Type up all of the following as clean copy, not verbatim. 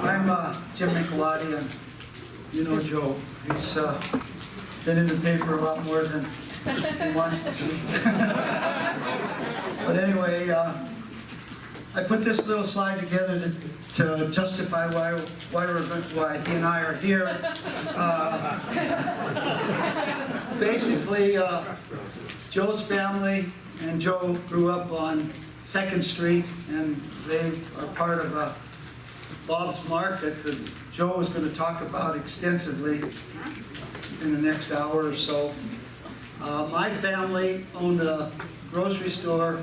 I'm Jim Michelotti, and you know Joe. He's been in the paper a lot more than he wants to be. But anyway, I put this little slide together to justify why he and I are here. Basically, Joe's family and Joe grew up on 2nd Street, and they are part of Bob's Market that Joe is going to talk about extensively in the next hour or so. My family owned a grocery store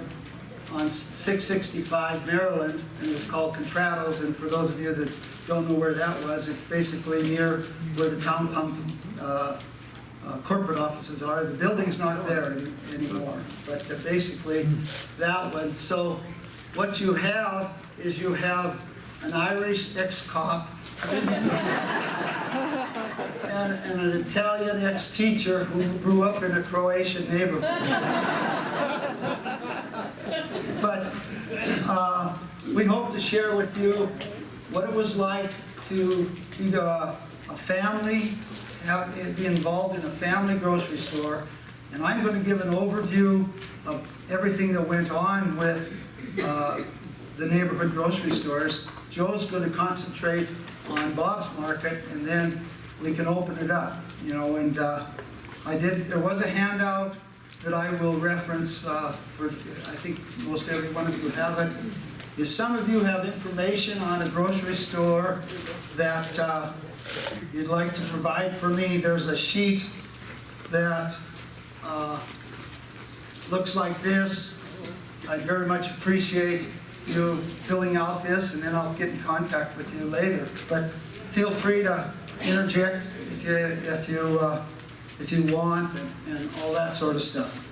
on 665 Maryland, and it's called Contrados. And for those of you that don't know where that was, it's basically near where the town pump corporate offices are. The building's not there anymore, but basically that one. So what you have is you have an Irish ex-cop and an Italian ex-teacher who grew up in a Croatian neighborhood. But we hope to share with you what it was like to be a family, be involved in a family grocery store. And I'm going to give an overview of everything that went on with the neighborhood grocery stores. Joe's going to concentrate on Bob's Market, and then we can open it up. You know, and there was a handout that I will reference for, I think most every one of you have it. If some of you have information on a grocery store that you'd like to provide for me, there's a sheet that looks like this. I'd very much appreciate you filling out this, and then I'll get in contact with you later. But feel free to interject if you want, and all that sort of stuff.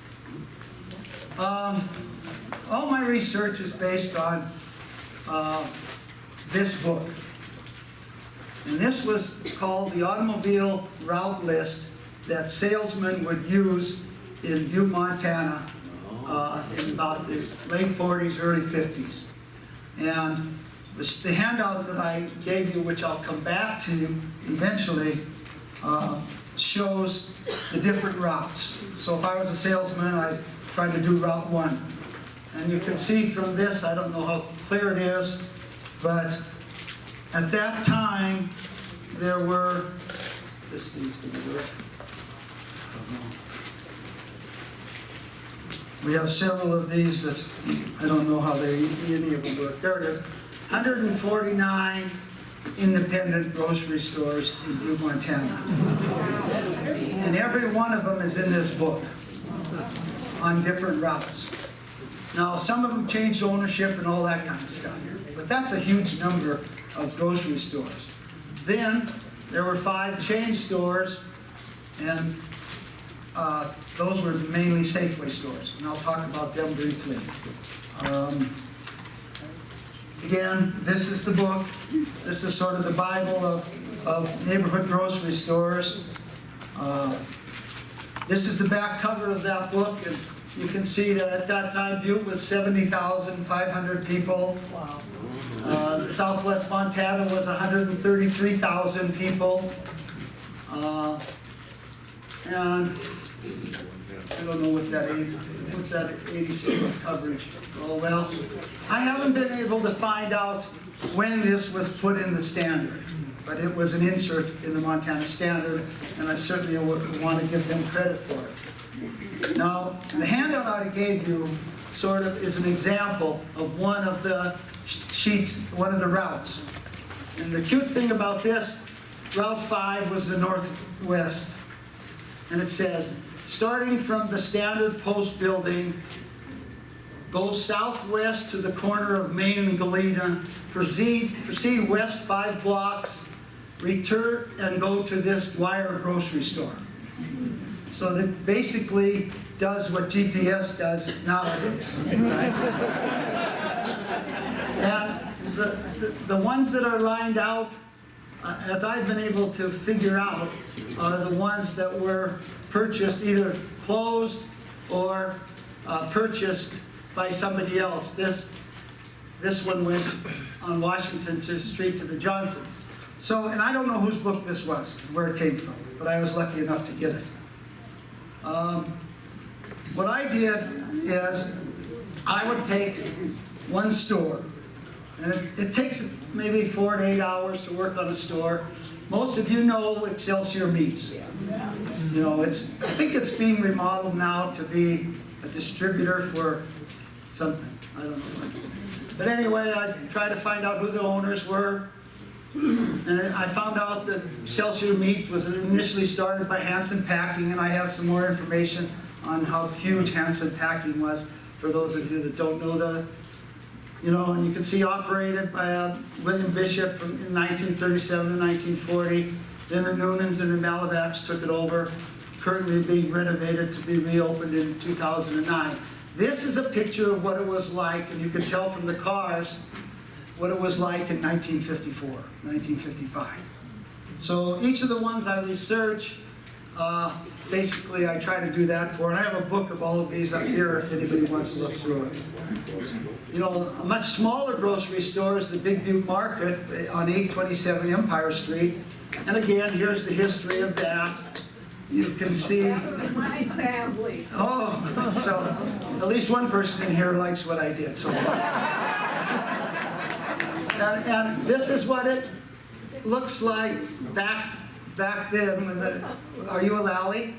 All my research is based on this book. And this was called the Automobile Route List that salesmen would use in Butte, Montana in about the late 40s, early 50s. And the handout that I gave you, which I'll come back to eventually, shows the different routes. So if I was a salesman, I'd try to do Route 1. And you can see from this, I don't know how clear it is, but at that time, there were, this needs to be work. We have several of these that I don't know how any of them work. There it is. 149 independent grocery stores in Butte, Montana. And every one of them is in this book on different routes. Now, some of them changed ownership and all that kind of stuff, but that's a huge number of grocery stores. Then there were 5 chain stores, and those were mainly Safeway stores, and I'll talk about them briefly. Again, this is the book. This is sort of the Bible of neighborhood grocery stores. This is the back cover of that book, and you can see that at that time Butte was 70,500 people. Wow. Southwest Montana was 133,000 people. And I don't know what's that 86 coverage? Oh well, I haven't been able to find out when this was put in the Standard, but it was an insert in the Montana Standard, and I certainly want to give them credit for it. Now, the handout I gave you sort of is an example of one of the sheets, one of the routes. And the cute thing about this, Route 5 was the northwest. And it says, starting from the Standard Post building, go southwest to the corner of Main and Galena, proceed west 5 blocks, return and go to this Dwyer grocery store. So that basically does what GPS does nowadays. Right? And the ones that are lined out, as I've been able to figure out, are the ones that were purchased, either closed or purchased by somebody else. This this one went on Washington Street to the Johnsons. So, and I don't know whose book this was, where it came from, but I was lucky enough to get it. What I did is I would take one store, and it takes maybe 4 to 8 hours to work on a store. Most of you know Excelsior Meats. You know, I think it's being remodeled now to be a distributor for something. I don't know. But anyway, I tried to find out who the owners were. And I found out that Excelsior Meat was initially started by Hanson Packing, and I have some more information on how huge Hanson Packing was for those of you that don't know the, you know, and you can see operated by William Bishop from 1937 to 1940. Then the Noonans and the Malibacks took it over, currently being renovated to be reopened in 2009. This is a picture of what it was like, and you can tell from the cars what it was like in 1954, 1955. So each of the ones I research, basically I try to do that for, and I have a book of all of these up here if anybody wants to look through it. You know, a much smaller grocery store is the Big Butte Market on 827 Empire Street. And again, here's the history of that. You can see. That was my family. Oh, so at least one person in here likes what I did so far. And this is what it looks like back then. Are you a Lally?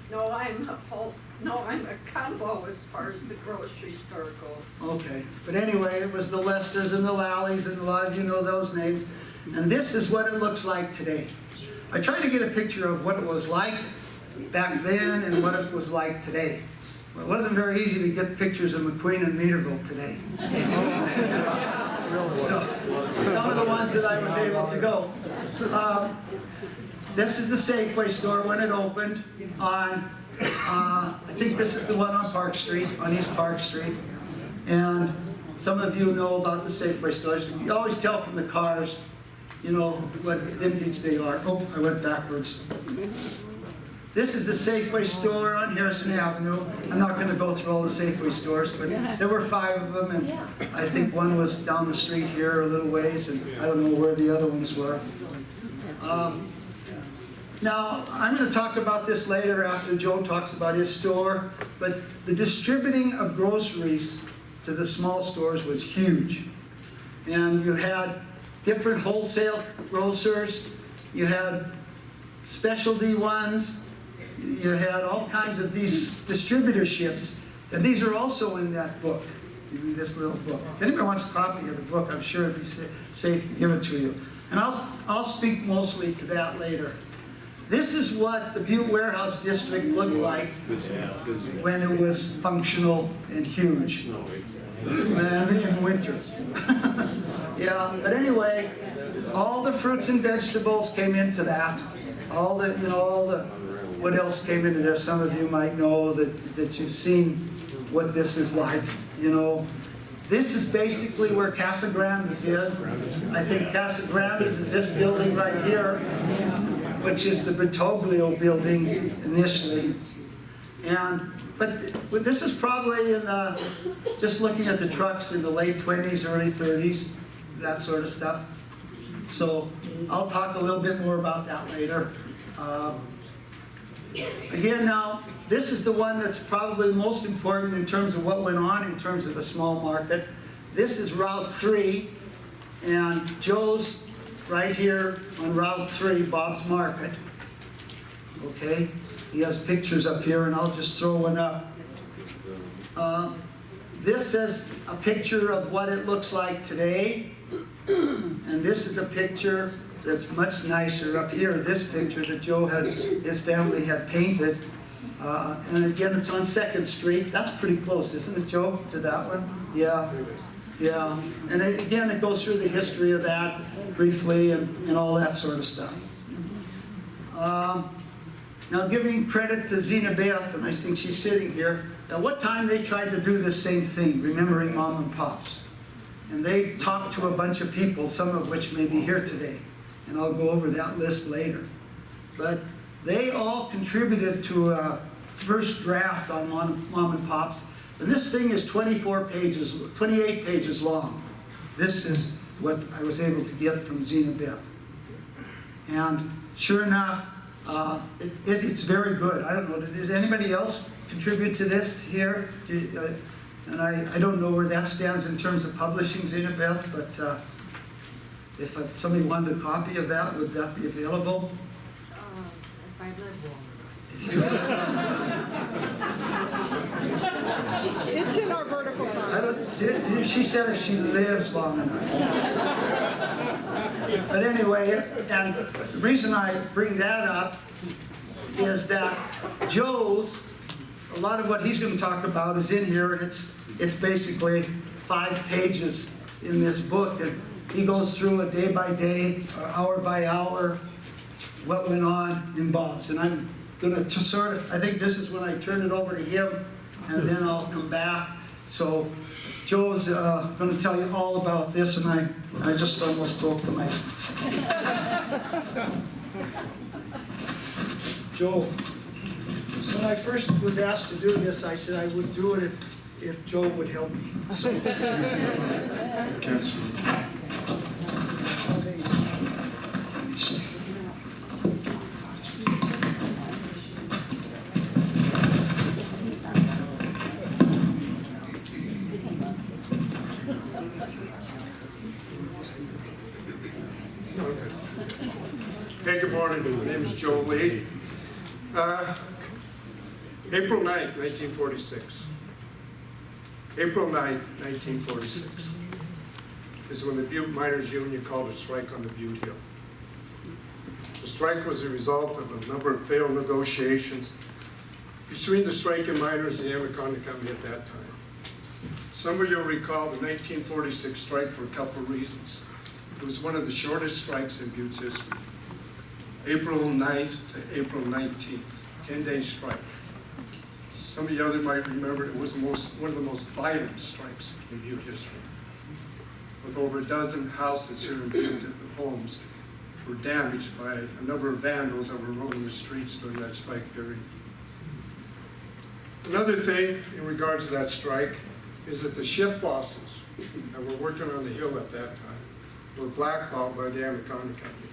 No, I'm a combo as far as the grocery store goes. Okay, but anyway, it was the Lesters and the Lallies, and a lot of you know those names. And this is what it looks like today. I tried to get a picture of what it was like back then and what it was like today. Well, it wasn't very easy to get pictures of McQueen and Meaderville today. So, some of the ones that I was able to go. This is the Safeway store when it opened on, I think this is the one on Park Street, on East Park Street. And some of you know about the Safeway stores. You always tell from the cars, you know, what vintage they are. Oh, I went backwards. This is the Safeway store on Harrison Avenue. I'm not going to go through all the Safeway stores, but there were 5 of them, and I think one was down the street here a little ways, and I don't know where the other ones were. Now, I'm going to talk about this later after Joe talks about his store, but the distributing of groceries to the small stores was huge. And you had different wholesale grocers, you had specialty ones, you had all kinds of these distributorships, and these are also in that book, in this little book. If anybody wants a copy of the book, I'm sure it'd be safe to give it to you. And I'll speak mostly to that later. This is what the Butte Warehouse District looked like when it was functional and huge. And in winter. Yeah, but anyway, all the fruits and vegetables came into that. All the, you know, what else came into there? Some of you might know that you've seen what this is like, you know. This is basically where Casa Grandes is. I think Casa Grandes is this building right here, which is the Bertoglio building initially. But this is probably in just looking at the trucks in the late 20s, early 30s, that sort of stuff. So I'll talk a little bit more about that later. Again, now, this is the one that's probably most important in terms of what went on in terms of a small market. This is Route 3, and Joe's right here on Route 3, Bob's Market. Okay, he has pictures up here, and I'll just throw one up. This is a picture of what it looks like today, and this is a picture that's much nicer up here. This picture that Joe had, his family had painted, and again, it's on 2nd Street. That's pretty close, isn't it, Joe, to that one? Yeah. Yeah, and again, it goes through the history of that briefly and all that sort of stuff. Now, giving credit to Zena Beth, and I think she's sitting here, at what time they tried to do the same thing, remembering mom and pops. And they talked to a bunch of people, some of which may be here today. And I'll go over that list later. But they all contributed to a first draft on mom and pops. And this thing is 28 pages long. this is what I was able to get from Zena Beth. And sure enough, it's very good. I don't know, did anybody else contribute to this here? And I don't know where that stands in terms of publishing, Zena Beth, but if somebody wanted a copy of that, would that be available? If I live long. It's in our vertical file. She said if she lives long enough. But anyway, and the reason I bring that up is that Joe's, a lot of what he's going to talk about is in here, and it's basically 5 pages in this book. And he goes through it day by day, hour by hour, what went on in Bob's. And I'm going to sort of, I think this is when I turn it over to him, and then I'll come back. So Joe's going to tell you all about this, and I just almost broke the mic. Joe, when I first was asked to do this, I said I would do it if Joe would help me. So. Hey, good morning. My name is Joe Lee. April 9th, 1946. April 9th, 1946 is when the Butte Miners Union called a strike on the Butte Hill. The strike was a result of a number of failed negotiations between the striking miners and the Anaconda Company at that time. Some of you will recall the 1946 strike for a couple of reasons. It was one of the shortest strikes in Butte's history. April 9th to April 19th, 10-day strike. Some of you others might remember it was one of the most violent strikes in Butte history. With over a dozen houses here in Butte, the homes were damaged by a number of vandals that were roaming the streets during that strike period. Another thing in regards to that strike is that the shift bosses that were working on the hill at that time were blackballed by the Anaconda Company.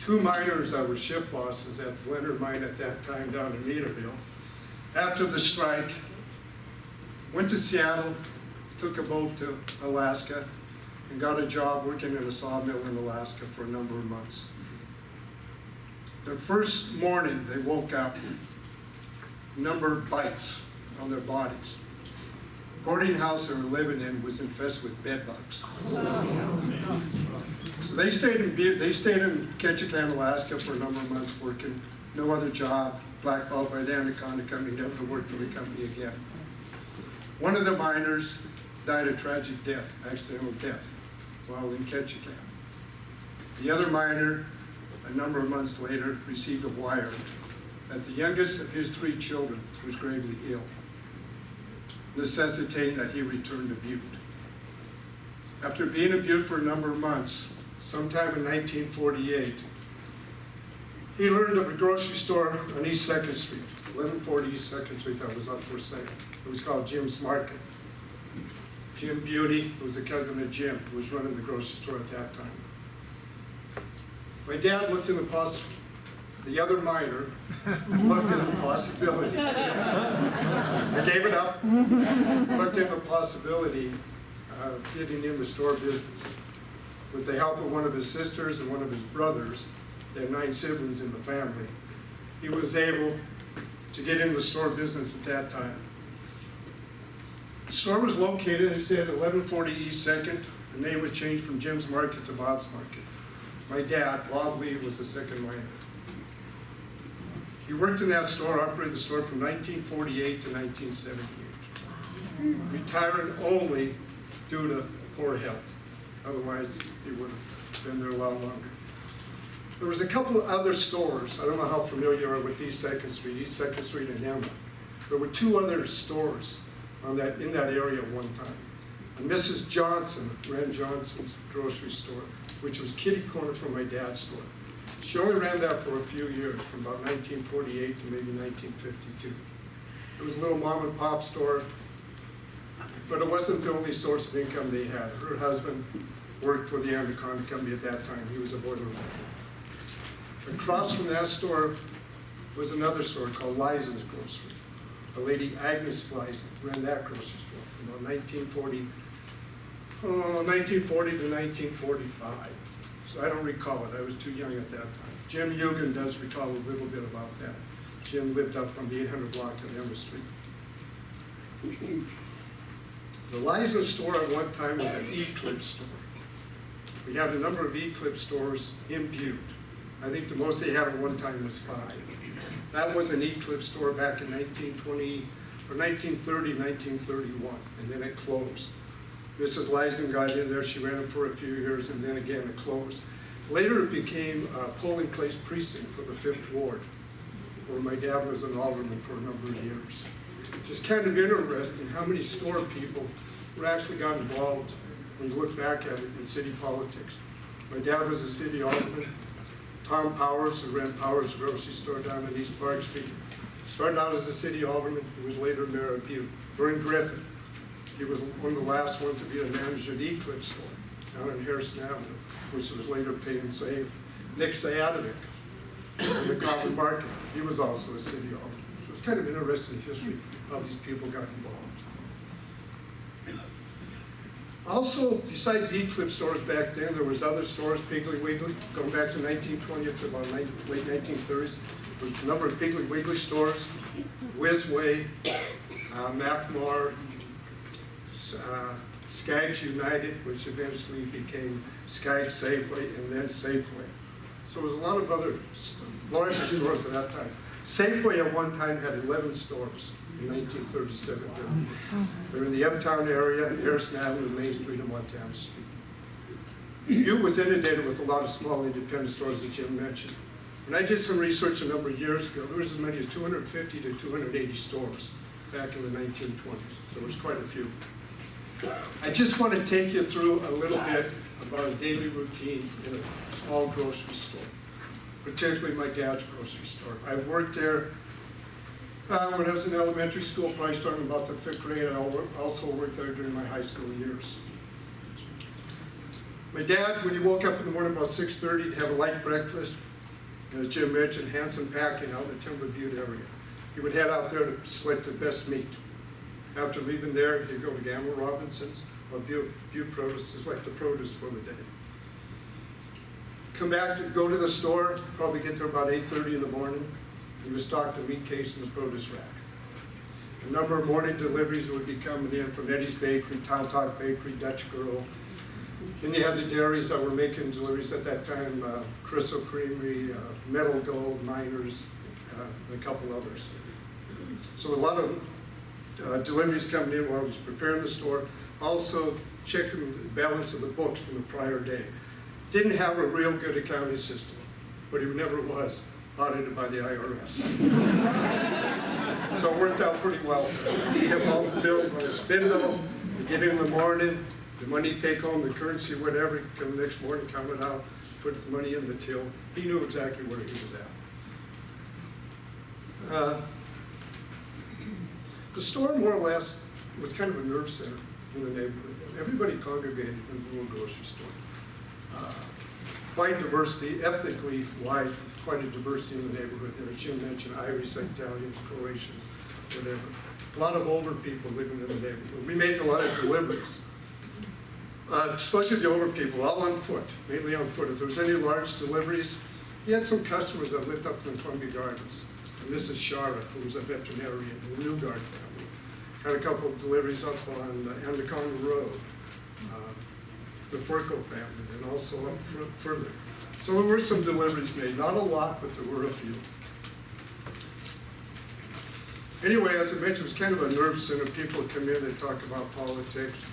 2 miners that were shift bosses at the Leonard mine at that time down in Meaderville, after the strike, went to Seattle, took a boat to Alaska, and got a job working in a sawmill in Alaska for a number of months. The first morning they woke up, a number of bites on their bodies. The boarding house they were living in was infested with bed bugs. So they stayed in Ketchikan, Alaska for a number of months working, no other job, blackballed by the Anaconda Company, never to work for the company again. One of the miners died a tragic death, accidental death, while in Ketchikan. The other miner, a number of months later, received a wire that the youngest of his 3 children was gravely ill, necessitating that he return to Butte. After being in Butte for a number of months, sometime in 1948, he learned of a grocery store on East 2nd Street, 1140 East 2nd Street, that was up for sale. It was called Jim's Market. Jim Beauty, who was a cousin of Jim, who was running the grocery store at that time. My dad looked in the other miner looked at the possibility. I gave it up, looked at the possibility of getting in the store business. With the help of one of his sisters and one of his brothers, they had 9 siblings in the family, he was able to get into the store business at that time. The store was located, it said 1140 East 2nd. The name was changed from Jim's Market to Bob's Market. My dad, Bob Lee, was the second miner. He worked in that store, operated the store from 1948 to 1978. Retiring only due to poor health. Otherwise, he would have been there a lot longer. There was a couple of other stores. I don't know how familiar you are with East 2nd Street, East 2nd Street and Emma. There were 2 other stores in that area at one time. And Mrs. Johnson ran Johnson's grocery store, which was kitty corner from my dad's store. She only ran that for a few years, from about 1948 to maybe 1952. It was a little mom and pop store. But it wasn't the only source of income they had. Her husband worked for the Anaconda Company at that time. He was a boilermaker. Across from that store was another store called Lizen's Grocery. A lady, Agnes Lizen, ran that grocery store from about 1940 to 1945. So I don't recall it. I was too young at that time. Jim Eugen does recall a little bit about that. Jim lived up on the 800 block of Emma Street. The Lizen store at one time was an Eclipse store. We had a number of Eclipse stores in Butte. I think the most they had at one time was 5. That was an Eclipse store back in 1920, or 1930, 1931, and then it closed. Mrs. Lizen got in there, she ran it for a few years, and then again it closed. Later it became a polling place precinct for the 5th Ward, where my dad was an alderman for a number of years. It's kind of interesting how many store people were actually got involved when you look back at it in city politics. My dad was a city alderman. Tom Powers, who ran Powers Grocery Store down in East Park Street, started out as a city alderman. He was later mayor of Butte. Vern Griffin, he was one of the last ones to be the manager of the Eclipse store down in Harrison Avenue, which was later Pay and Save. Nick Sayadovic in the Common Market, he was also a city alderman. So it's kind of interesting history how these people got involved. Also, besides the Eclipse stores back then, there was other stores, Piggly Wiggly, going back to 1920 up to about late 1930s. There was a number of Piggly Wiggly stores, Whizway, Macmar, Skaggs United, which eventually became Skaggs Safeway, and then Safeway. So there was a lot of other larger stores at that time. Safeway at one time had 11 stores in 1937. They're in the Uptown area, Harrison Avenue, Main Street, and Montana Street. Butte was inundated with a lot of small independent stores that Jim mentioned. When I did some research a number of years ago, there was as many as 250 to 280 stores back in the 1920s. There was quite a few. I just want to take you through a little bit about a daily routine in a small grocery store, particularly my dad's grocery store. I worked there when I was in elementary school, probably starting about the 5th grade. I also worked there during my high school years. My dad, when he woke up in the morning about 6:30, he'd have a light breakfast. And as Jim mentioned, Hanson Packing out in the Timber Butte area. He would head out there to select the best meat. After leaving there, he'd go to Gamble Robinson's or Butte Produce to select the produce for the day. Come back, go to the store, probably get there about 8:30 in the morning. He would stock the meat case in the produce rack. A number of morning deliveries would be coming in from Eddie's Bakery, Tile Talk Bakery, Dutch Girl. Then you had the dairies that were making deliveries at that time, Crystal Creamery, Metal Gold, Miners, and a couple others. So a lot of deliveries coming in while I was preparing the store. Also checking the balance of the books from the prior day. Didn't have a real good accounting system, but he never was audited by the IRS. So it worked out pretty well. He kept all the bills on a spindle. You get in the morning, the money you take home, the currency, whatever, you come the next morning, count it out, put the money in the till. He knew exactly where he was at. The store, more or less, was kind of a nerve center in the neighborhood. Everybody congregated in the little grocery store. Quite diversity, ethnically wise, quite a diversity in the neighborhood there. As Jim mentioned, Irish, Italians, Croatians, whatever. A lot of older people living in the neighborhood. We made a lot of deliveries, especially the older people, all on foot, mainly on foot. If there was any large deliveries, he had some customers that lived up in the Columbia Gardens. And Mrs. Shara, who was a veterinarian in the Newgard family. Had a couple of deliveries up on Anaconda Road, the Furco family, and also up further. So there were some deliveries made, not a lot, but there were a few. Anyway, as I mentioned, it was kind of a nerve center. People would come in and talk about politics,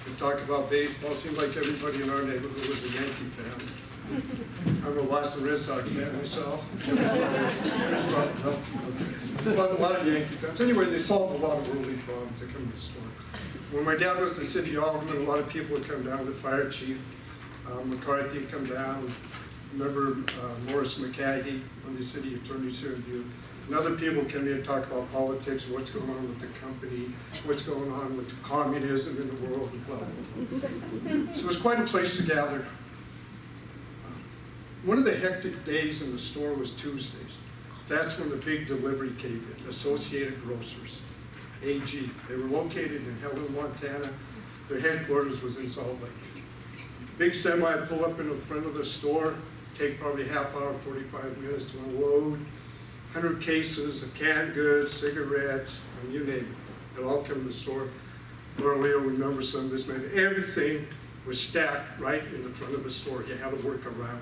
and talk about baseball. It seemed like everybody in our neighborhood was a Yankee fan. I'm a Boston Red Sox fan myself. But a lot of Yankee fans. Anyway, they solved a lot of worldly problems that come to the store. When my dad was the city alderman, a lot of people would come down. The fire chief, McCarthy, would come down. Remember Morris McCaggy, one of the city attorneys here in Butte, And other people come in and talk about politics, what's going on with the company, what's going on with communism in the world, and blah, blah, blah. So it's quite a place to gather. One of the hectic days in the store was Tuesdays. That's when the big delivery came in, Associated Grocers, AG. They were located in Helena, Montana. Their headquarters was in Salt Lake. Big semi would pull up in the front of the store, take probably half hour, 45 minutes to unload. 100 cases of canned goods, cigarettes, and you name it. They'll all come to the store. Laura Leo remembers some of this, man. Everything was stacked right in the front of the store. You had to work around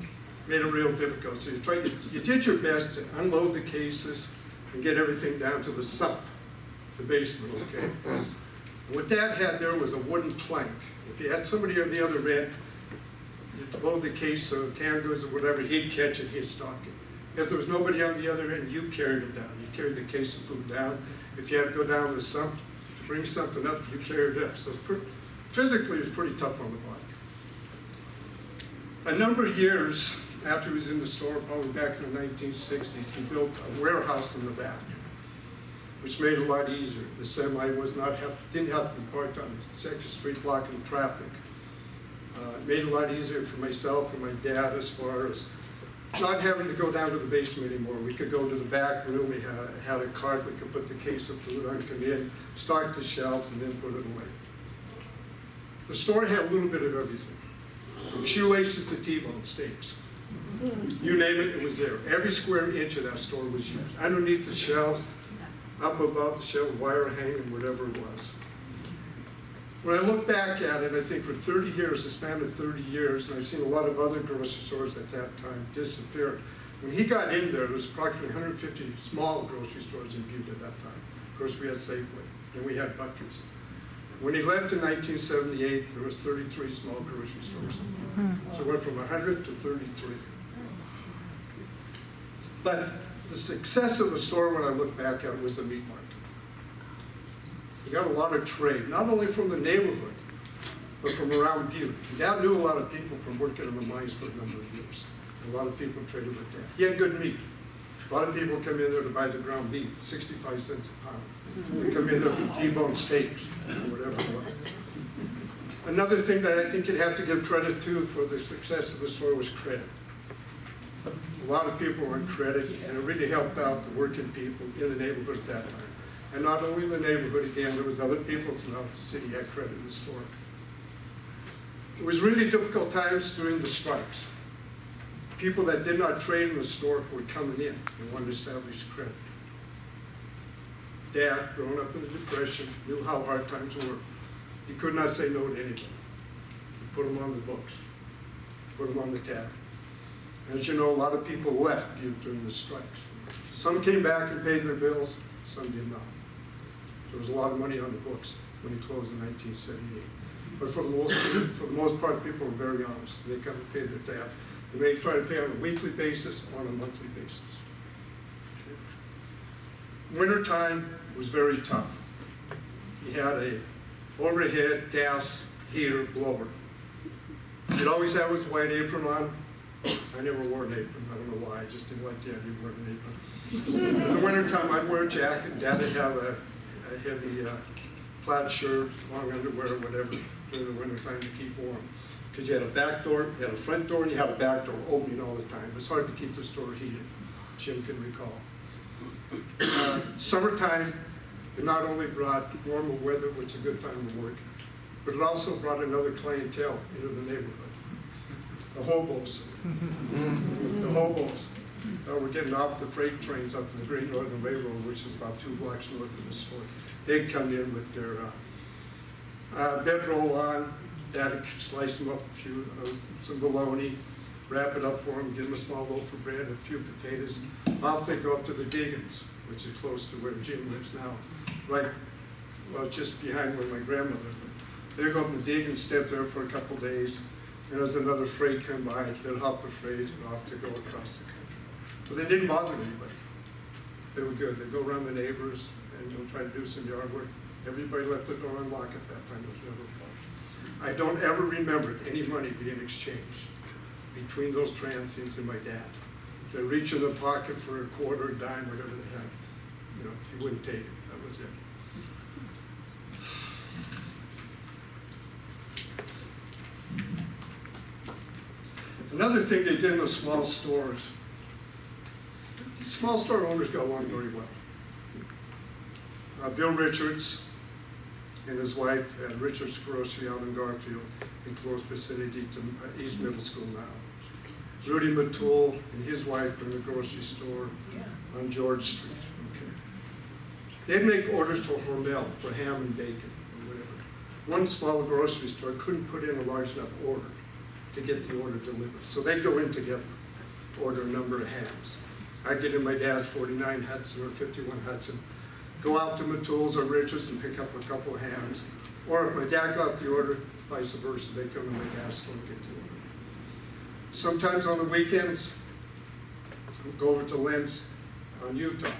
it. Made it real difficult. So you did your best to unload the cases and get everything down to the sump, the basement, okay? And what Dad had there was a wooden plank. If you had somebody on the other end, you'd load the case of canned goods or whatever, he'd catch it, he'd stock it. If there was nobody on the other end, you carried it down. You carried the case of food down. If you had to go down to the sump to bring something up, you carried it up. So physically, it was pretty tough on the body. A number of years after he was in the store, probably back in the 1960s, he built a warehouse in the back, which made it a lot easier. The semi didn't have to be parked on the 2nd Street blocking traffic. It made it a lot easier for myself and my dad as far as not having to go down to the basement anymore. We could go to the back room. We had a cart. We could put the case of food on, come in, stock the shelves, and then put it away. The store had a little bit of everything, from shoelaces to T-bone steaks. You name it, it was there. Every square inch of that store was used. Underneath the shelves, up above the shelf, wire hanging, whatever it was. When I look back at it, I think for 30 years, the span of 30 years, and I've seen a lot of other grocery stores at that time disappear. When he got in there was approximately 150 small grocery stores in Butte at that time. Of course, we had Safeway, and we had Buttress. When he left in 1978, there was 33 small grocery stores. So it went from 100 to 33. But the success of the store, when I look back at it, was the meat market. He got a lot of trade, not only from the neighborhood, but from around Butte. Dad knew a lot of people from working in the mines for a number of years. A lot of people traded with Dad. He had good meat. A lot of people come in there to buy the ground beef, 65 cents a pound. They come in there for T-bone steaks, or whatever it was. Another thing that I think you'd have to give credit to for the success of the store was credit. A lot of people were on credit, and it really helped out the working people in the neighborhood at that time. And not only in the neighborhood, again, there was other people throughout the city had credit in the store. It was really difficult times during the strikes. People that did not trade in the store were coming in and wanted to establish credit. Dad, growing up in the Depression, knew how hard times were. He could not say no to anybody. He put them on the books, put them on the tab. As you know, a lot of people left Butte during the strikes. Some came back and paid their bills, some did not. There was a lot of money on the books when he closed in 1978. But for the most part, people were very honest. They come and pay their tab. They may try to pay on a weekly basis or on a monthly basis. Okay. Wintertime was very tough. He had a overhead gas heater blower. He'd always have his white apron on. I never wore an apron. I don't know why. I just didn't like the idea of wearing an apron. In the wintertime, I'd wear a jacket. Dad would have a heavy plaid shirt, long underwear, whatever, during the wintertime to keep warm. Because you had a back door, you had a front door, and you had a back door opening all the time. It's hard to keep the store heated, Jim can recall. Summertime, it not only brought warmer weather, which is a good time to work, but it also brought another clientele into the neighborhood. The hobos. The hobos were getting off the freight trains up to the Great Northern Railroad, which is about 2 blocks north of the store. They'd come in with their bedroll on. Dad would slice them up some bologna, wrap it up for them, give them a small loaf of bread, a few potatoes. Off they go up to the Diggins, which is close to where Jim lives now, right, well, just behind where my grandmother lived. They'd go up to the Diggins, step there for a couple days, and as another freight come by, they'd hop the freight and off to go across the country. But they didn't bother anybody. They were good. They'd go around the neighbors and try to do some yard work. Everybody left the door unlocked at that time. It was never a problem. I don't ever remember any money being exchanged between those transients and my dad. They reach in the pocket for a quarter, a dime, whatever they had. You know, he wouldn't take it. That was it. Another thing they did in the small stores, small store owners got along very well. Bill Richards and his wife had Richards Grocery out in Garfield, in close vicinity to East Middle School now. Rudy Matul and his wife in the grocery store on George Street. Okay. They'd make orders to Hormel for ham and bacon or whatever. One small grocery store couldn't put in a large enough order to get the order delivered. So they'd go in together, order a number of hams. I'd get in my dad's 49 Hudson or 51 Hudson, go out to Matul's or Richards and pick up a couple of hams. Or if my dad got the order, vice versa, they'd come to my dad's store and get the order. Sometimes on the weekends, we'd go over to Lynn's on Utah.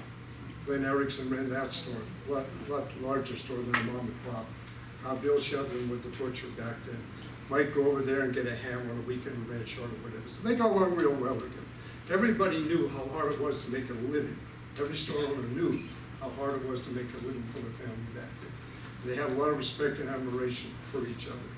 Lynn Erickson ran that store, a lot larger store than a mom and pop. Bill Shevlin was the butcher back then. Might go over there and get a ham on a weekend and ran short or whatever. So they got along real well again. Everybody knew how hard it was to make a living. Every store owner knew how hard it was to make a living for the family back then. They had a lot of respect and admiration for each other.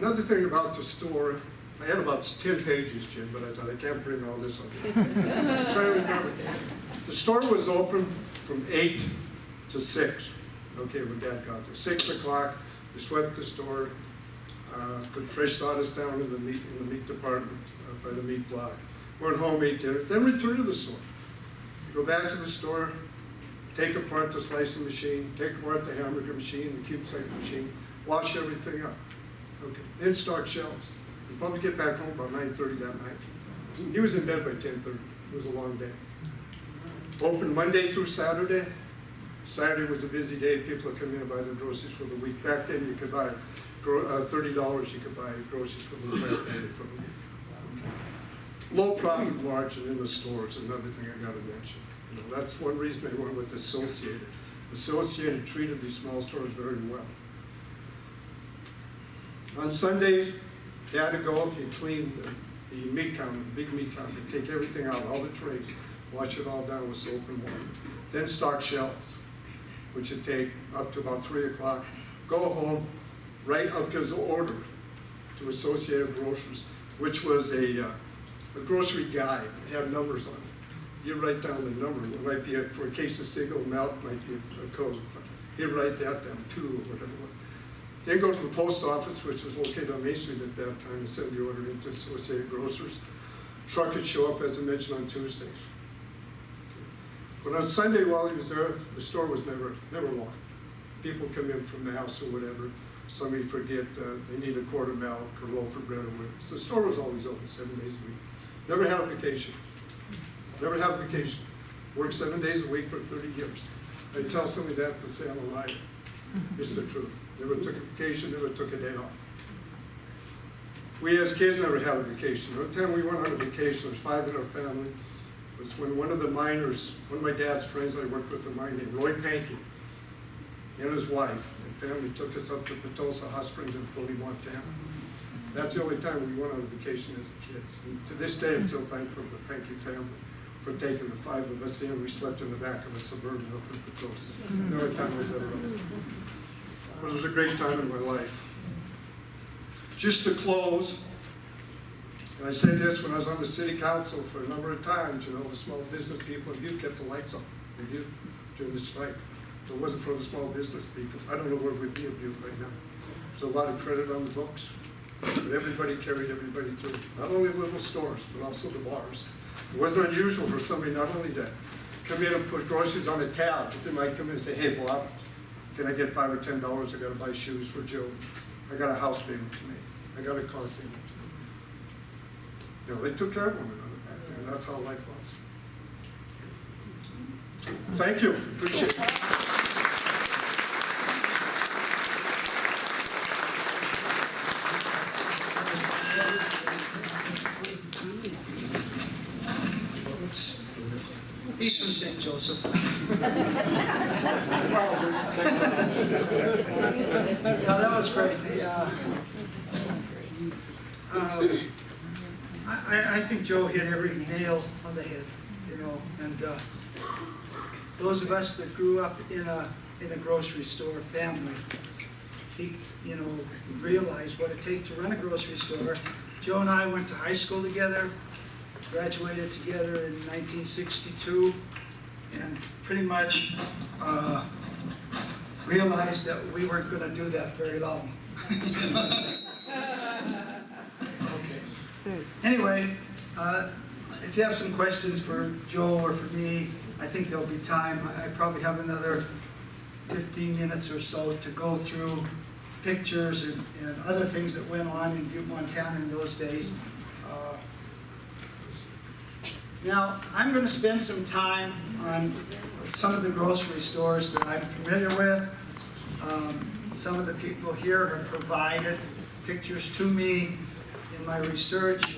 Another thing about the store, I had about 10 pages, Jim, but I thought I can't bring all this up. Try to remember. The store was open from 8 to 6. Okay, when Dad got there. 6 o'clock, we swept the store, put fresh sawdust down in the meat department by the meat block. Went home, ate dinner, then returned to the store. Go back to the store, take apart the slicing machine, take apart the hamburger machine, the cube slice machine, wash everything up. Okay, then stock shelves. We'd probably get back home about 9:30 that night. He was in bed by 10:30. It was a long day. Open Monday through Saturday. Saturday was a busy day. People would come in and buy their groceries for the week. Back then, you could buy $30. You could buy groceries for the entire family for the week. Okay. Low profit margin in the store is another thing I got to mention. You know, that's one reason they went with Associated. Associated treated these small stores very well. On Sundays, Dad would go up and clean the meat counter, the big meat counter, take everything out, all the trays, wash it all down with soap and water. Then stock shelves, which would take up to about 3 o'clock. Go home, write up his order to Associated Grocers, which was a grocery guide. It had numbers on it. You write down the number. It might be for a case of single milk, might be a code. He'd write that down, 2 or whatever. Then go to the post office, which was located on Main Street at that time, and send the order into Associated Grocers. Truck would show up, as I mentioned, on Tuesdays. But on Sunday, while he was there, the store was never locked. People come in from the house or whatever. Somebody forget they need a quart of milk or a loaf of bread or whatever. So the store was always open 7 days a week. Never had a vacation. Never had a vacation. Worked 7 days a week for 30 years. I tell somebody that to say I'm a liar. It's the truth. Never took a vacation, never took a day off. We as kids never had a vacation. The time we went on a vacation, there was 5 in our family, was when one of the miners, one of my dad's friends I worked with, a mine named Roy Pankey, and his wife and family took us up to Potosa Hot Springs in Foley, Montana. That's the only time we went on a vacation as kids. And to this day, I'm still thankful to the Pankey family for taking the 5 of us in. We slept in the back of a Suburban up in Potosa. The only time I was ever up. But it was a great time in my life. Just to close, and I said this when I was on the city council for a number of times, you know, the small business people in Butte kept the lights on. They did during the strike. If it wasn't for the small business people, I don't know where we'd be in Butte right now. There's a lot of credit on the books, but everybody carried everybody through. Not only the little stores, but also the bars. It wasn't unusual for somebody not only to come in and put groceries on a tab, but they might come in and say, hey, Bob, can I get $5 or $10? I got to buy shoes for Joe. I got a house payment to make. I got a car payment to make. You know, they took care of one another back then. That's how life was. Thank you. Appreciate it. He's from St. Joseph. Yeah, that was great. I think Joe hit every nail on the head, you know, and those of us that grew up in a grocery store family, you know, realize what it takes to run a grocery store. Joe and I went to high school together, graduated together in 1962, and pretty much realized that we weren't going to do that very long. Okay. Anyway, if you have some questions for Joe or for me, I think there'll be time. I probably have another 15 minutes or so to go through pictures and other things that went on in Butte, Montana in those days. Now, I'm going to spend some time on some of the grocery stores that I'm familiar with. Some of the people here have provided pictures to me in my research.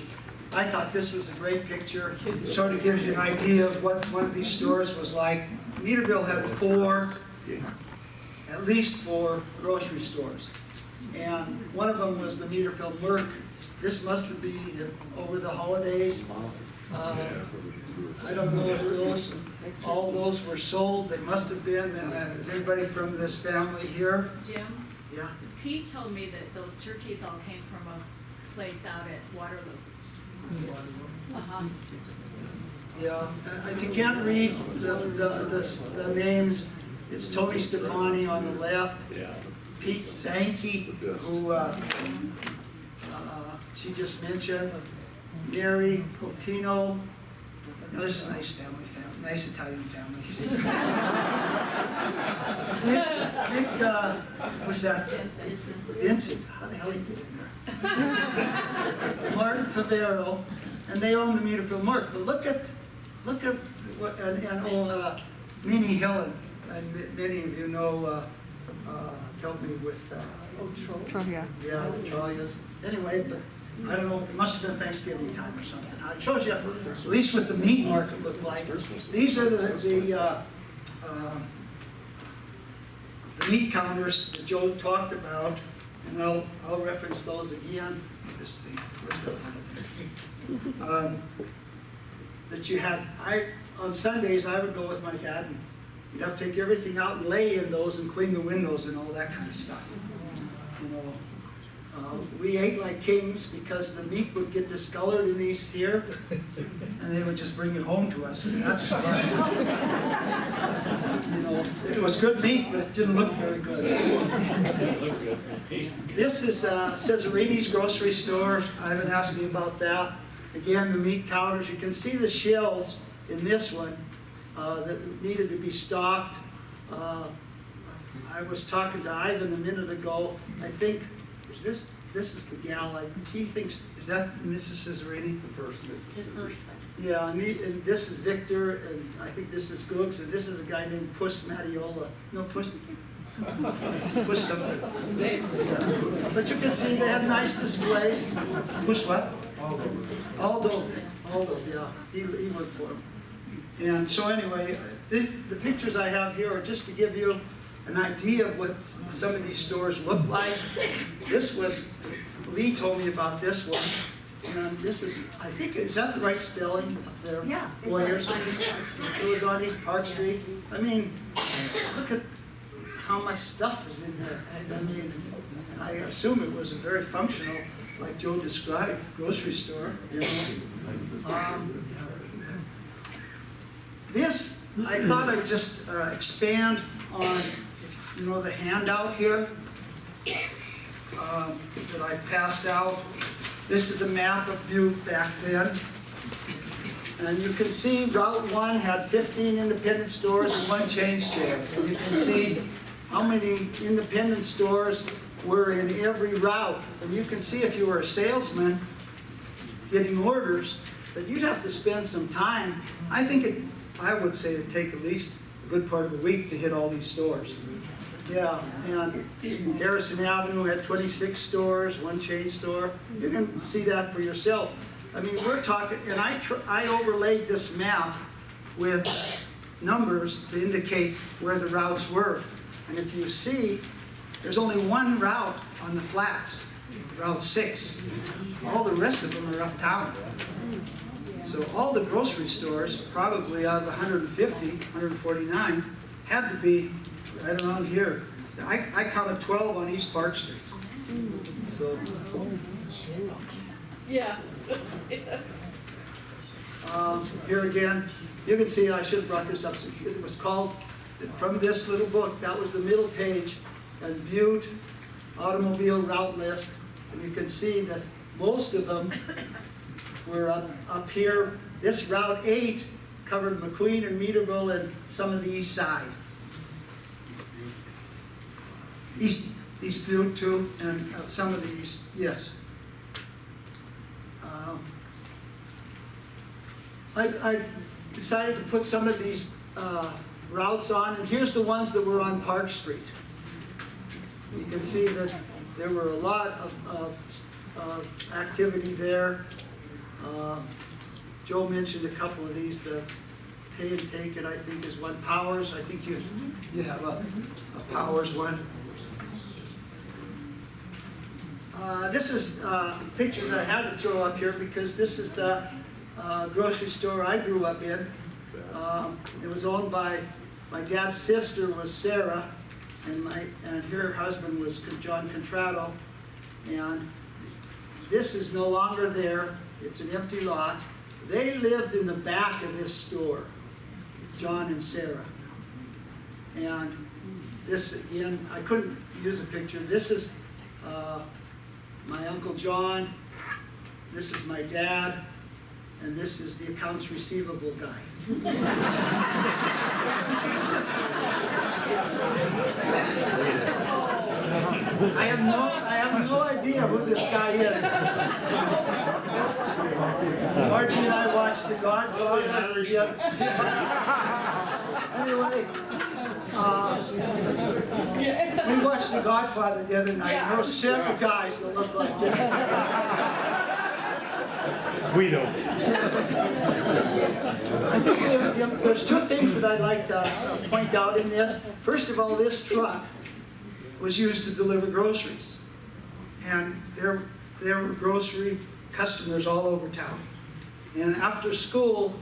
I thought this was a great picture. It sort of gives you an idea of what one of these stores was like. Meaderville had at least four grocery stores. And one of them was the Meaderville Merc. This must have been over the holidays. I don't know if all those were sold. They must have been. Is anybody from this family here? Jim? Yeah. Pete told me that those turkeys all came from a place out at Waterloo. Uh-huh. Yeah. If you can't read the names, it's Tony Stefani on the left. Pete Zanke, who she just mentioned. Mary Cotino. Now, this is a nice family, nice Italian family. Nick, who's that? Vincent. How the hell did he get in there? Martin Favero, and they own the Meaderville Merc. But look at what Minnie Hillen, and many of you know. Helped me with Troya. yeah, the Troyas. Anyway, but I don't know, it must have been Thanksgiving time or something. It shows you at least what the meat market looked like. These are the meat counters that Joe talked about, and I'll reference those again. This thing, that you had, on Sundays I would go with my dad, and you'd have to take everything out and lay in those and clean the windows and all that kind of stuff. You know, we ate like kings because the meat would get discolored in these here, and they would just bring it home to us. And that's you know, it was good meat, but it didn't look very good. This is Cesarini's grocery store. I haven't asked you about that. Again, the meat counters. You can see the shelves in this one that needed to be stocked. I was talking to Ivan a minute ago. I think this is the gal. He thinks, is that Mrs. Cesarini? The first Mrs. Cesarini. Yeah, and this is Victor, and I think this is Googs, and this is a guy named Puss Matiola. No, Puss something. Yeah. But you can see they have nice displays. Puss what? Aldo, yeah, he worked for him. And so anyway, the pictures I have here are just to give you an idea of what some of these stores look like. This was, Lee told me about this one. And this is, I think, is that the right spelling up there? Yeah. Warriors. It was on East Park Street. I mean, look at how much stuff is in there. I mean, I assume it was a very functional, like Joe described, grocery store. You know. This, I thought I'd just expand on, you know, the handout here that I passed out. This is a map of Butte back then. And you can see Route 1 had 15 independent stores and one chain store. And you can see how many independent stores were in every route. And you can see if you were a salesman getting orders, that you'd have to spend some time. I would say it'd take at least a good part of the week to hit all these stores. Yeah, and Harrison Avenue had 26 stores, one chain store. You can see that for yourself. I mean, we're talking, and I overlaid this map with numbers to indicate where the routes were. And if you see, there's only one route on the flats, Route 6. All the rest of them are uptown. So all the grocery stores, probably out of 150, 149, had to be right around here. I counted 12 on East Park Street. So, Yeah. here again, you can see, I should have brought this up. It was called, from this little book, that was the middle page, and Butte automobile route list. And you can see that most of them were up here. This Route 8 covered McQueen and Meaderville and some of the east side. East Butte too, and some of the east, yes. I decided to put some of these routes on, and here's the ones that were on Park Street. You can see that there were a lot of activity there. Joe mentioned a couple of these. The Pay and Take It, I think, is one. Powers, I think you have a Powers one. This is a picture that I had to throw up here because this is the grocery store I grew up in. It was owned by my dad's sister was Sarah, and her husband was John Contratto. And this is no longer there. It's an empty lot. They lived in the back of this store, John and Sarah. And this, again, I couldn't use a picture. This is my Uncle John. This is my dad. And this is the accounts receivable guy. I have no idea who this guy is. Margie and I watched The Godfather. Anyway, we watched The Godfather the other night. There were several guys that looked like this. Guido. I think there's two things that I'd like to point out in this. First of all, this truck was used to deliver groceries. And there were grocery customers all over town. And after school,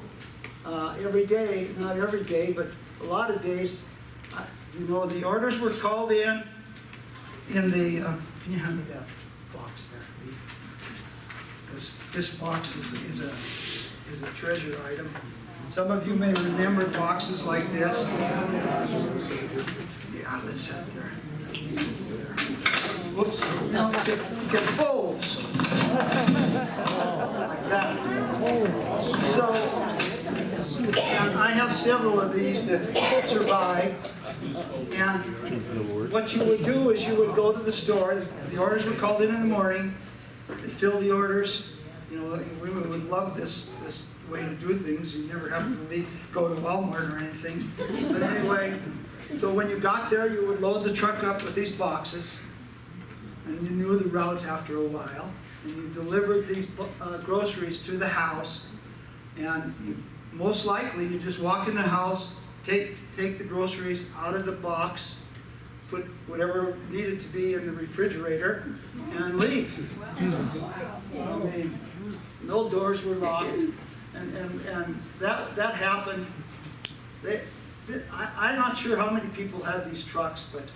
every day, not every day, but a lot of days, the orders were called in the, can you hand me that box there? This box is a treasure item. Some of you may remember boxes like this. Yeah, let's set it there. Whoops, you can fold. Like that. So, and I have several of these that survive. And what you would do is you would go to the store. The orders were called in the morning. They fill the orders. Women would love this way to do things. You never have to go to Walmart or anything. But anyway, so when you got there, you would load the truck up with these boxes, and you knew the route after a while, and you delivered these groceries to the house, and most likely you just walk in the house, take the groceries out of the box, put whatever needed to be in the refrigerator, and leave. I mean, no doors were locked, and that happened. I'm not sure how many people had these trucks, but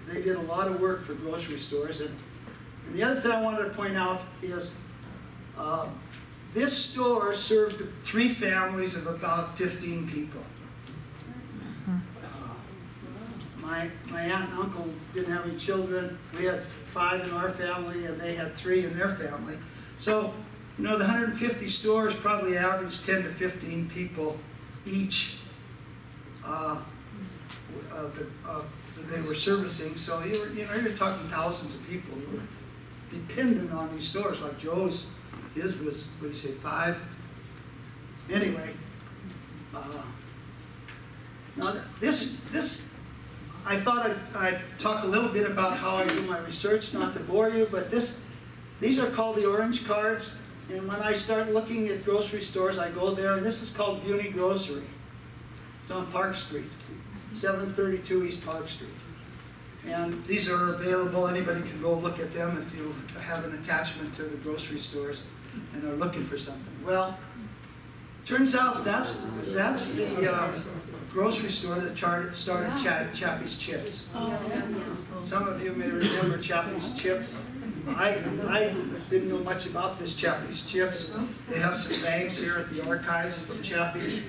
they did a lot of work for grocery stores. And the other thing I wanted to point out is this store served 3 families of about 15 people. My aunt and uncle didn't have any children. We had 5 in our family, and they had 3 in their family. So, the 150 stores probably averaged 10 to 15 people each that they were servicing. So you're talking thousands of people who were dependent on these stores. Like Joe's, his was, what do you say, 5? Anyway, now this. I thought I'd talk a little bit about how I do my research, not to bore you, but these are called the orange cards. And when I start looking at grocery stores, I go there, and this is called Beauty Grocery. It's on Park Street, 732 East Park Street. And these are available, anybody can go look at them if you have an attachment to the grocery stores and are looking for something. Well, turns out that's the grocery store that started Chappie's Chips. Some of you may remember Chappie's Chips. I didn't know much about this Chappie's Chips. They have some bags here at the archives from Chappie's.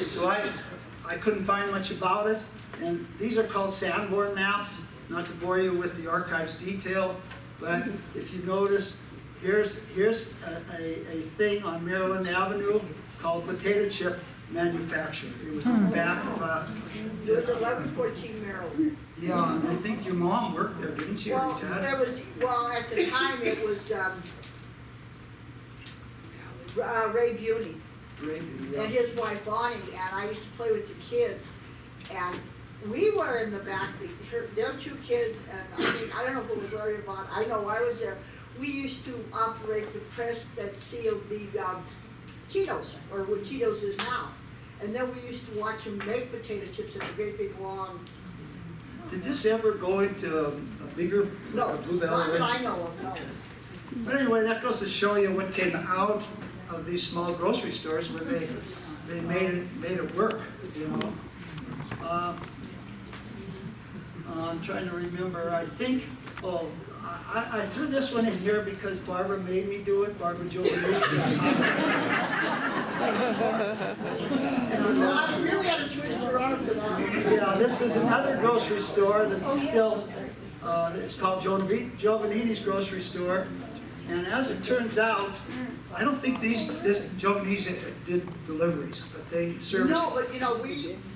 So I couldn't find much about it. And these are called Sanborn maps, not to bore you with the archives detail, but if you notice, here's a thing on Maryland Avenue called potato chip manufacturer. It was in the back of It was 1114 Maryland. yeah, and I think your mom worked there, didn't you? Well, Ted? there was, well, at the time it was Ray Buney Ray, and his wife Bonnie, and I used to play with the kids. And we were in the back, their two kids, and I don't know if it was Larry or Bon, I know I was there. We used to operate the press that sealed the Cheetos, or what Cheetos is now. And then we used to watch them make potato chips in a great big long. Did this ever go into a bigger No, Bluebell? not that I know of, no. But anyway, that goes to show you what came out of these small grocery stores where they made it work, you know. I'm trying to remember, I think, I threw this one in here because Barbara made me do it, Barbara Giovanni. So I really had to twist your arm for that. Yeah, this is another grocery store that's still, it's called Giovanni's Grocery Store. And as it turns out, I don't think this Giovanni's did deliveries, but they serviced. No, but you know,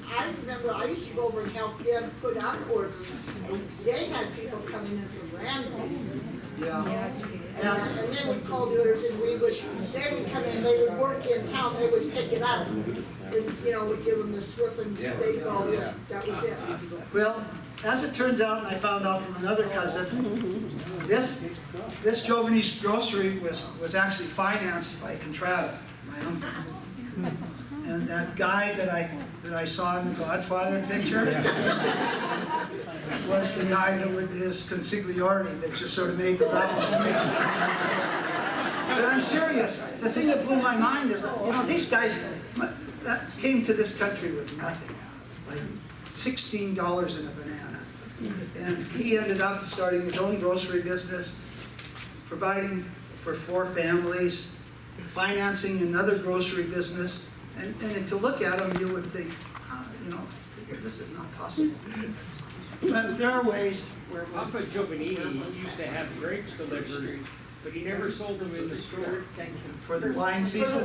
I remember I used to go over and help them put out orders. They had people coming in from Ramsey. Yeah. And they would call the orders and they would come in, they would work in town, they would pick it up. And, you know, we'd give them the slip and they go, that was it. Well, as it turns out, and I found out from another cousin, this Giovanni's Grocery was actually financed by Contrada, my uncle. And that guy that I saw in the Godfather picture was the guy that with his consigliere that just sort of made the balance. But I'm serious. The thing that blew my mind is, you know, these guys that came to this country with nothing, like $16 in a banana. And he ended up starting his own grocery business, providing for 4 families, financing another grocery business. And to look at him, you would think, you know, this is not possible. But there are ways where Papa Giovanni used to have grapes delivered, but he never sold them in the store. for the wine season.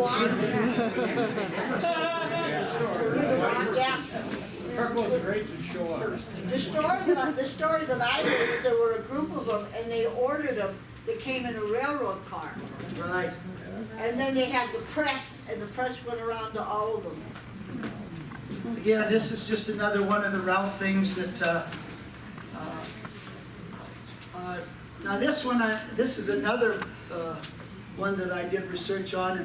Truckloads of grapes would show up. The story that I heard is there were a group of them and they ordered them that came in a railroad car. Right. And then they had the press and the press went around to all of them. Again, this is just another one of the route things that, now this one, this is another one that I did research on,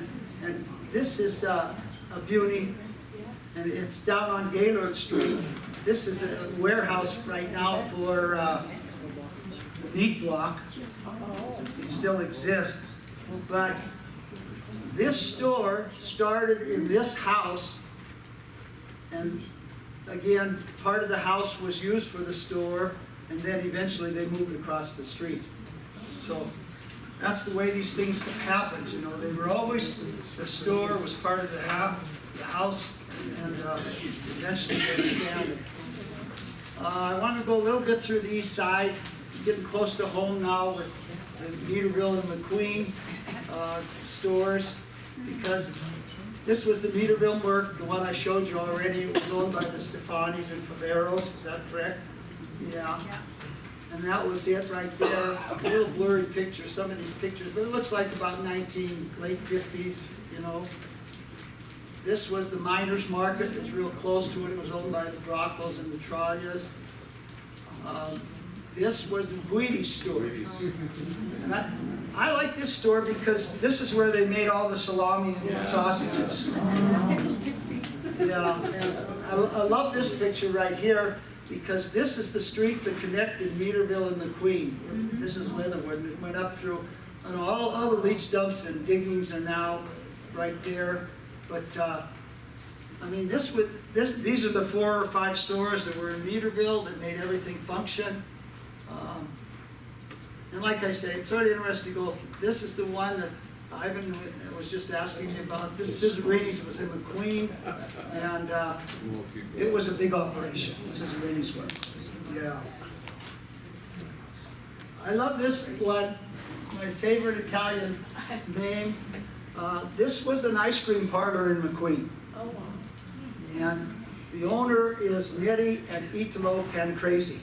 and this is a beauty, and it's down on Gaylord Street. This is a warehouse right now for the meat block. It still exists, but this store started in this house, and again, part of the house was used for the store, and then eventually they moved across the street. So that's the way these things happened, you know. They were always, the store was part of the house, and eventually they expanded. I want to go a little bit through the east side, getting close to home now with the Meaderville and McQueen stores, because this was the Meaderville Merc, the one I showed you already. It was owned by the Stefanis and Faveros, is that correct? Yeah. And that was it right there. A little blurry picture, some of these pictures. It looks like about late 50s, you know. This was the Miners Market. It was real close to it. It was owned by the Brockles and the Tralias. This was the Guidi's store. And I like this store because this is where they made all the salamis and sausages. Yeah, and I love this picture right here, because this is the street that connected Meaderville and McQueen. This is Leatherwood, it went up through, and all the leach dumps and diggings are now right there. But, I mean, these are the 4 or 5 stores that were in Meaderville that made everything function. And like I say, it's sort of interesting to go, this is the one that Ivan was just asking me about. This Scissarini's was in McQueen, and it was a big operation, Scissarini's was. Yeah. I love this one, my favorite Italian name. This was an ice cream parlor in McQueen. Oh, wow. And the owner is Nettie and Italo Pancrazy.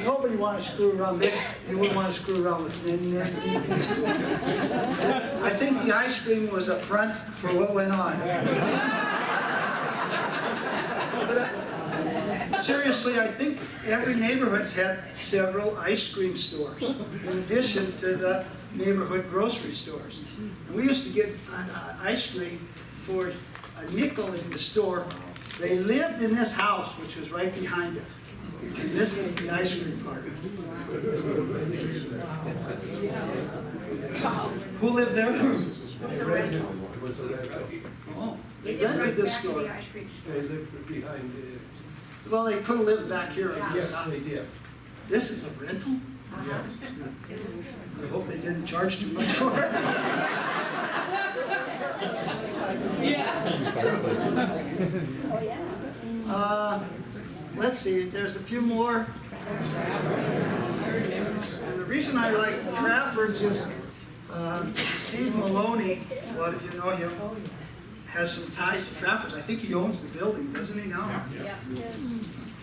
Nobody want to screw around with, you wouldn't want to screw around with Nettie. I think the ice cream was a front for what went on. Seriously, I think every neighborhood's had several ice cream stores in addition to the neighborhood grocery stores. And we used to get ice cream for a nickel in the store. They lived in this house, which was right behind it. And this is the ice cream part. Who lived there? Oh, they rented this store. They lived behind it. Well, they could have lived back here on this Yes, side. they did. This is a rental? Yes. I hope they didn't charge too much for it. Let's see, there's a few more. And the reason I like Trafford's is Steve Maloney, a lot of you know him, has some ties to Trafford's. I think he owns the building, doesn't he now? Yeah.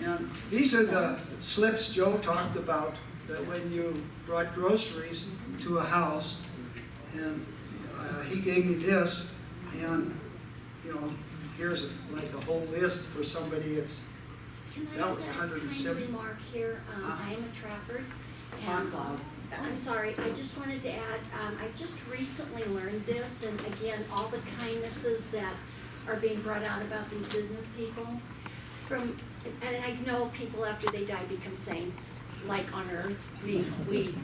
And these are the slips Joe talked about, that when you brought groceries to a house, and he gave me this, and, you know, here's like a whole list for somebody. It's that was 170. Can I remark here? I am a Trafford. And I'm sorry, I just wanted to add, I just recently learned this, and again, all the kindnesses that are being brought out about these business people. And I know people after they die become saints, like on earth, we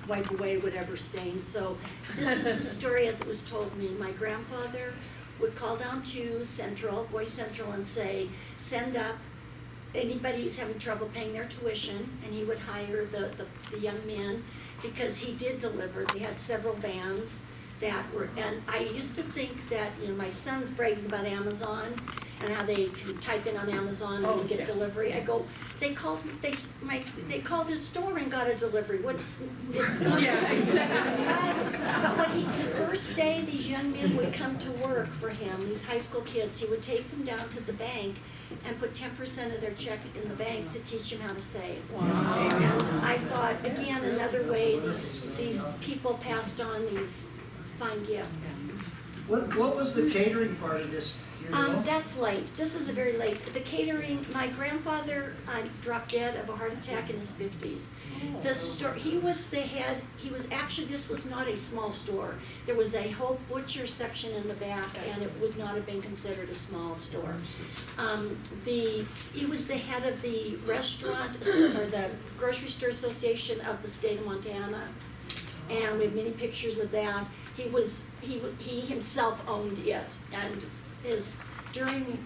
wipe away whatever stains. So this is the story as it was told me. My grandfather would call down to Boys Central, and say, send up anybody who's having trouble paying their tuition, and he would hire the young men, because he did deliver. They had several vans that were, and I used to think that, you know, my son's bragging about Amazon and how they can type in on Amazon and get delivery. I go, they called his store and got a delivery. It's not. Yeah, exactly. But when the first day these young men would come to work for him, these high school kids, he would take them down to the bank and put 10% of their check in the bank to teach them how to save. Wow. And I thought, again, another way these people passed on these fine gifts. What was the catering part of this? You know? That's late. This is a very late. The catering, my grandfather dropped dead of a heart attack in his 50s. The store, he was the head, this was not a small store. There was a whole butcher section in the back, and it would not have been considered a small store. He was the head of the restaurant, or the grocery store association of the state of Montana, and we have many pictures of that. He himself owned it, and during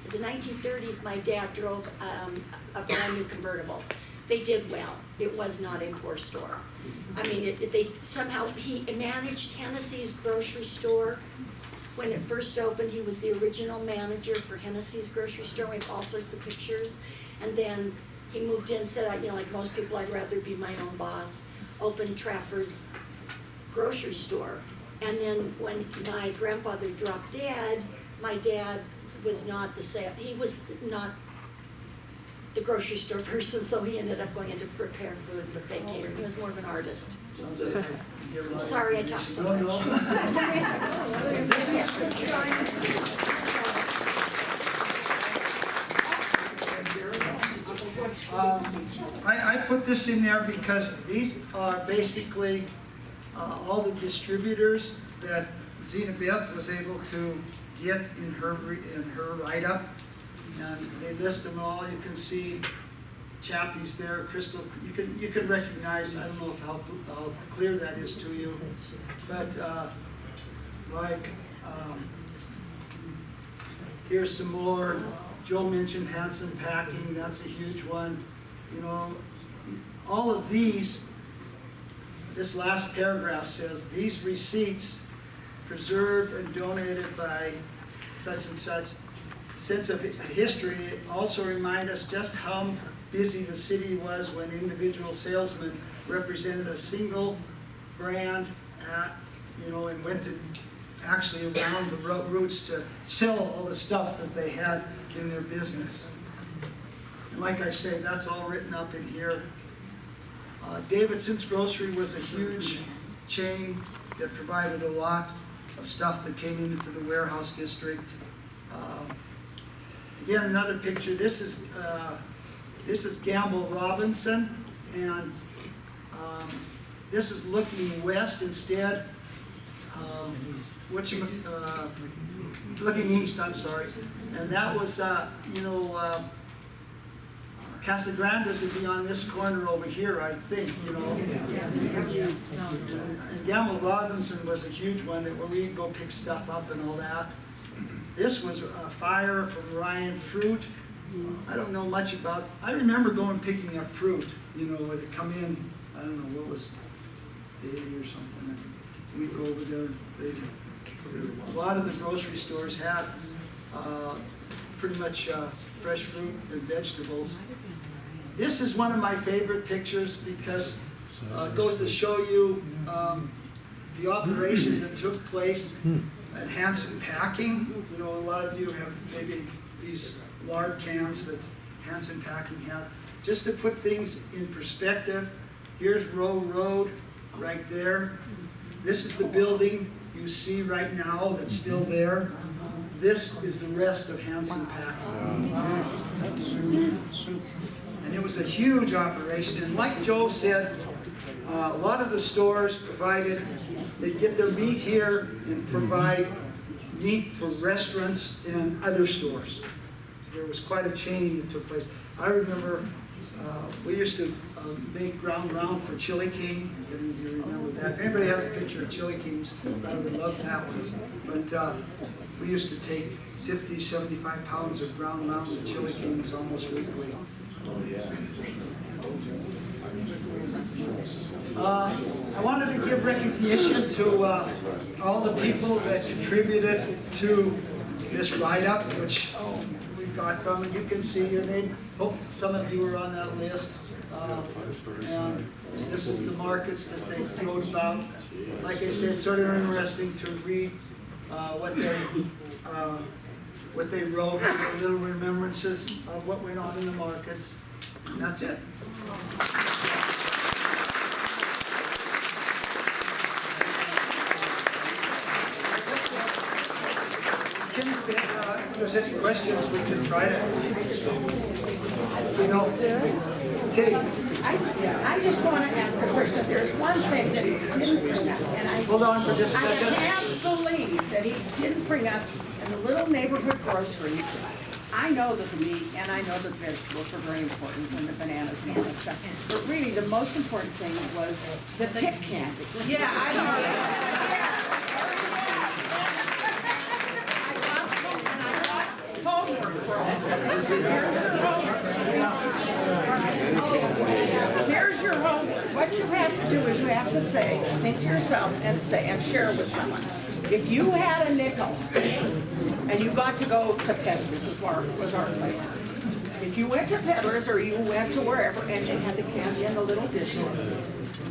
the 1930s, my dad drove a brand new convertible. They did well. It was not a poor store. I mean, he managed Hennessy's grocery store. When it first opened, he was the original manager for Hennessy's grocery store. We have all sorts of pictures. And then he moved in and said, you know, like most people, I'd rather be my own boss. Opened Trafford's grocery store. And then when my grandfather dropped dead, my dad was not he was not the grocery store person, so he ended up going into prepare food and buffet catering. He was more of an artist. I'm sorry I talked so much. I'm sorry I talked. Yes, Mr. I put this in there because these are basically all the distributors that Zena Beth was able to get in her write-up. And they list them all. You can see Chappie's there, Crystal. You can recognize. I don't know how clear that is to you, but here's some more. Joe mentioned Hanson Packing. That's a huge one. You know, all of these. This last paragraph says these receipts preserved and donated by such and such. Sense of history also remind us just how busy the city was when individual salesmen represented a single brand and went to actually around the routes to sell all the stuff that they had in their business. And like I say, that's all written up in here. Davidson's Grocery was a huge chain that provided a lot of stuff that came into the warehouse district. Again, another picture. This is Gamble Robinson, and this is looking west instead. Looking east. I'm sorry, and that was Casa Grande's would be on this corner over here, I think. And Gamble Robinson was a huge one where we'd go pick stuff up and all that. This was a fire from Ryan Fruit. I don't know much about. I remember going picking up fruit. When it come in. I don't know what was daily or something. We'd go over there. A lot of the grocery stores had pretty much fresh fruit and vegetables. This is one of my favorite pictures because it goes to show you the operation that took place at Hanson Packing. A lot of you have maybe these lard cans that Hanson Packing had. Just to put things in perspective, here's Row Road right there. This is the building you see right now that's still there. This is the rest of Hanson Packing. And it was a huge operation. And like Joe said, a lot of the stores provided, they'd get their meat here and provide meat for restaurants and other stores. So there was quite a chain that took place. I remember we used to make ground round for Chili King. If any of you remember that. If anybody has a picture of Chili Kings, I would love that one. But we used to take 50, 75 pounds of ground round of Chili Kings almost weekly. I wanted to give recognition to all the people that contributed to this write-up, which we got from, and you can see your name. Hope some of you were on that list. And this is the markets that they wrote about. Like I said, it's sort of interesting to read what they wrote, little remembrances of what went on in the markets. And that's it. If there's any questions, we can try to. Okay. I just want to ask a question. There's one thing that he didn't bring up, and Hold on for just a I second. can't believe that he didn't bring up in the little neighborhood grocery. I know that the meat and I know that the vegetables are very important and the bananas and all that stuff. But really, the most important thing was the pick candy. Yeah, I know that. Homework for all. Here's your homework. What you have to do is you have to say, think to yourself and say, and share with someone. If you had a nickel and you got to go to Peddler's, was our place. If you went to Peddler's or you went to wherever and they had the candy in the little dishes,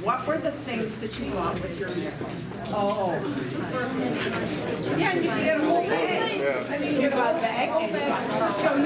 what were the things that you got with your nickel? Oh. Yeah, you get a whole bag. I mean, you got a bag. So